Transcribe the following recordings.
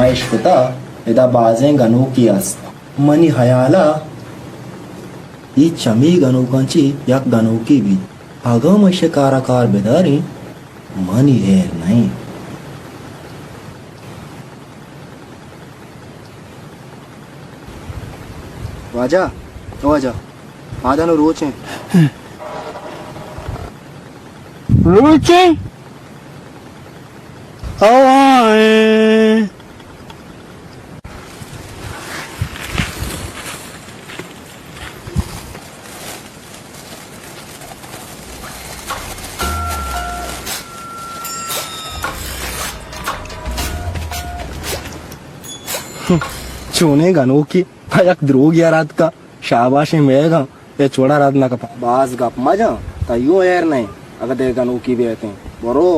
इश्कता इदा बाजें गनू की अस्त मनी हयाला ई चमी गनूकांची या गनूकी भी अगम अशे काराकार बेदारी मनी हेर नहीं वाजा वाजा आधा नो रोचे रोचे आए चोने गनू की एक द्रोग या रात का शाबाशी मेगा ये छोड़ा रात ना का बाज गप मजा तयो यार नहीं अगर दे गनू की भी रहते हैं बरो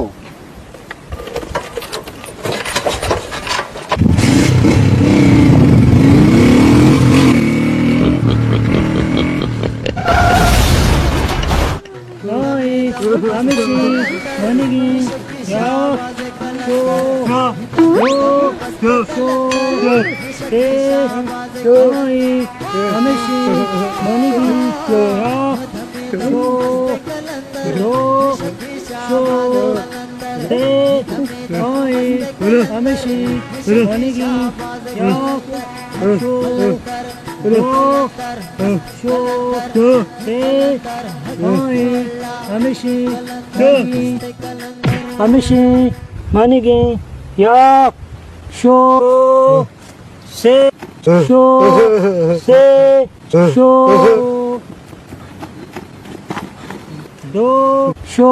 Manigi, yak, sho, se, sho, do, sho,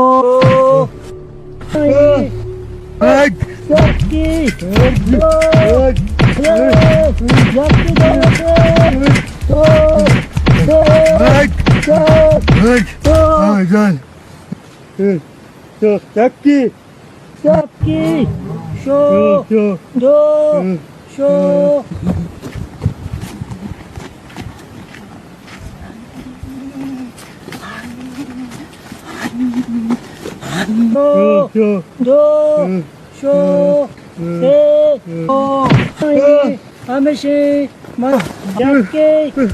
Sakki, sho, do, sho. Do, sho, se, ameshi, yakke,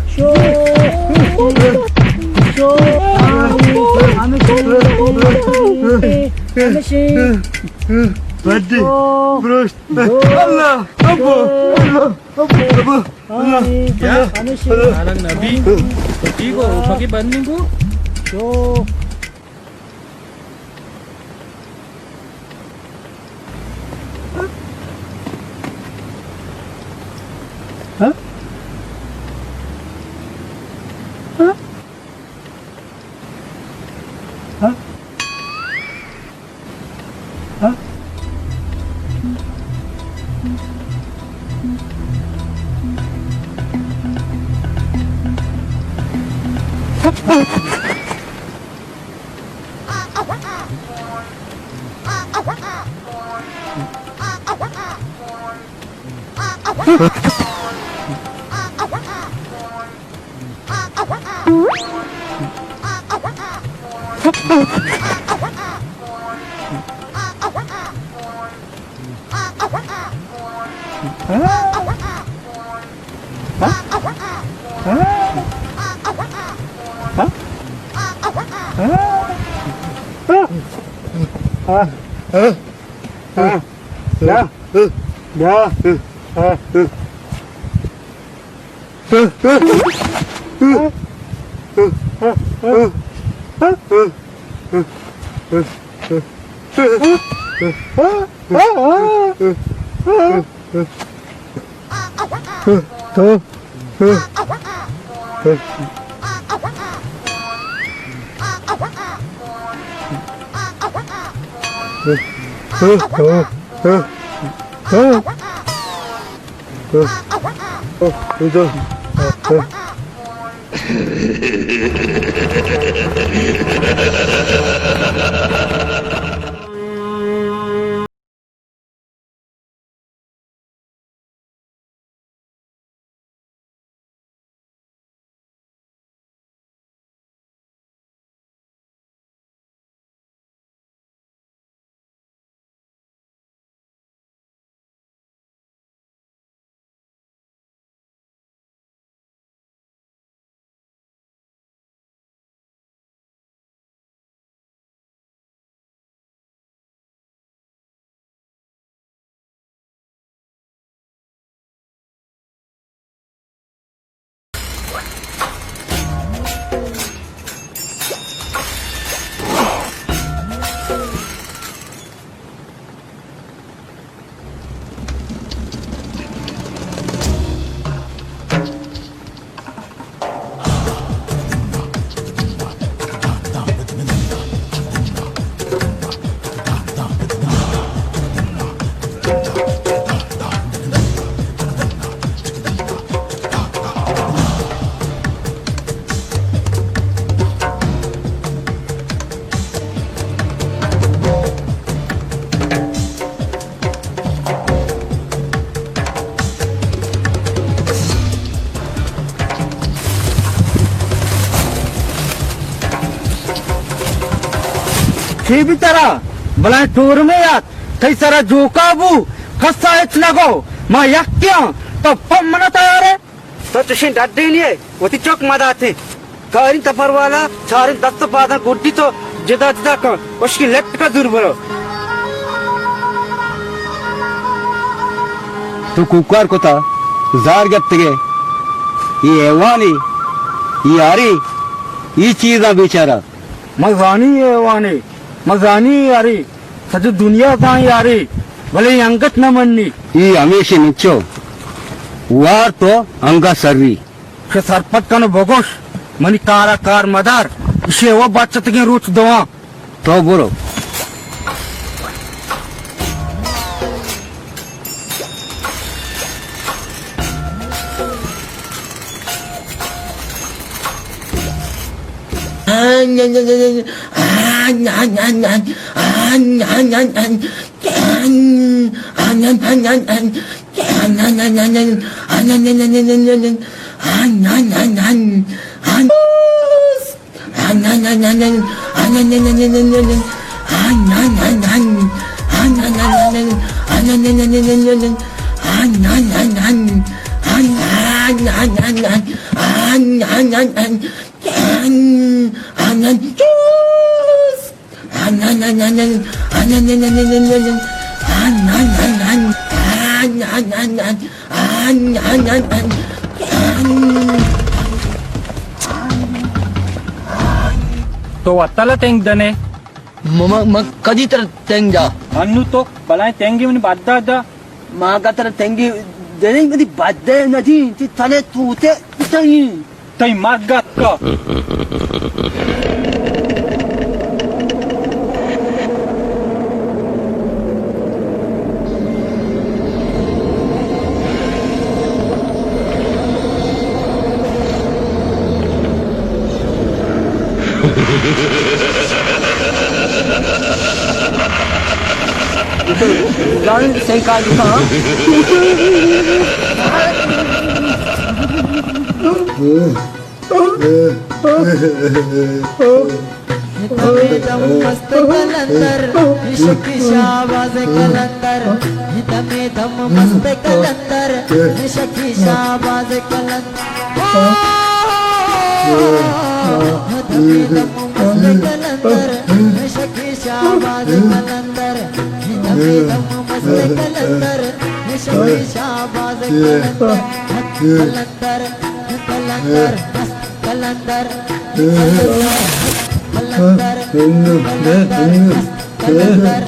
sho, ameshi. Badi, bros, Allah, Abu, Ya, Alang Nabi, Igo, pakai banding ko. So, huh? Huh? Huh? Huh? खे बिचारा भला tour में यात कई सारा जोकाबू कसा हेच लगो मा यक्क्या तो पम मना तयार है तो तुझे डड्डे लिए वो ती चौक मदा थे कारिन तफर वाला चारिन दस्त पादा गुड्डी तो जिदा जिदा का उसकी लेफ्ट का दूर बरो तो कुकर को था जार गत्तगे ये एवानी ये यारी ये चीज़ बेचारा मजानी एवानी मजानी यारी सज दुनिया का यारी भले अंगत न मननी ये हमेशा निचो वार तो अंगा सर्री के सरपट का न भोगोश मनी कारा कार मदार इसे वो बच्चत के रूच दवा तो बोलो तो वाताला तेंग दने मग कधी तर तेंग्या अन्नू तो बलाय तेंगी म्हणे बाद्दा दा मागा तर तेंगी देणे कधी बाध्य नदी ती चाले तू ते तई मार्गात का जाण से का दिखा मस्त कलंदर इश्क शाबाज कलंदर हितमे दम मस्त कलंदर इश्क शाबाज कलंदर हितमे दम मस्त कलंदर इश्क शाबाज कलंदर हितमे दम मस्त कलंदर इश्क शाबाज कलंदर कलंदर कलंदर कलंदर कलंदर कलंदर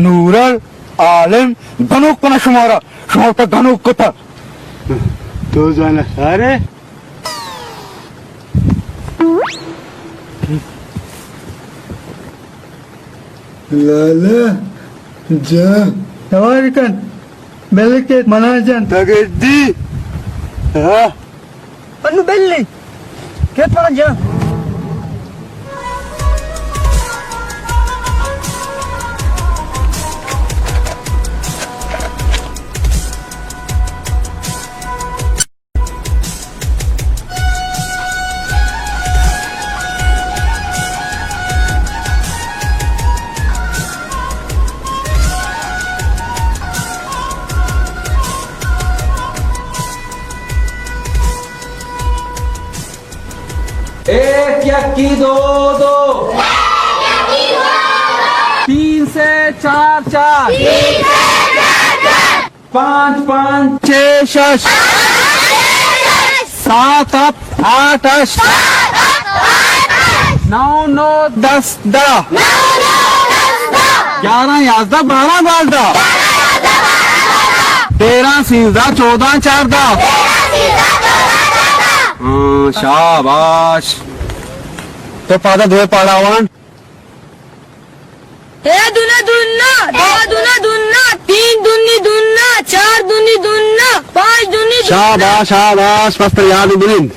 নুরাল আলেম গণক কোনা শুমারা শহরটা গণক কথা তো জানা সারে Lala, Can, Tavarkan, Balochi, Manajan. Tagadi. Ha? Anu belli. Ket mana ja? एक यक्की दो दो, तीन से चार चार, पाँच पाँच छः शश, सात आठ अश, नौ नौ दस दा, 11 11 12 12, 13 14 14 14 शाबाश तो पादा धोए पाड़ावन एक दूना दूना, दो दूना दूना, 3 दूनी दूना, 4 दूनी दूना, 5 दूनी दूना। शाबाश शाबाश मस्त याद बिलिंद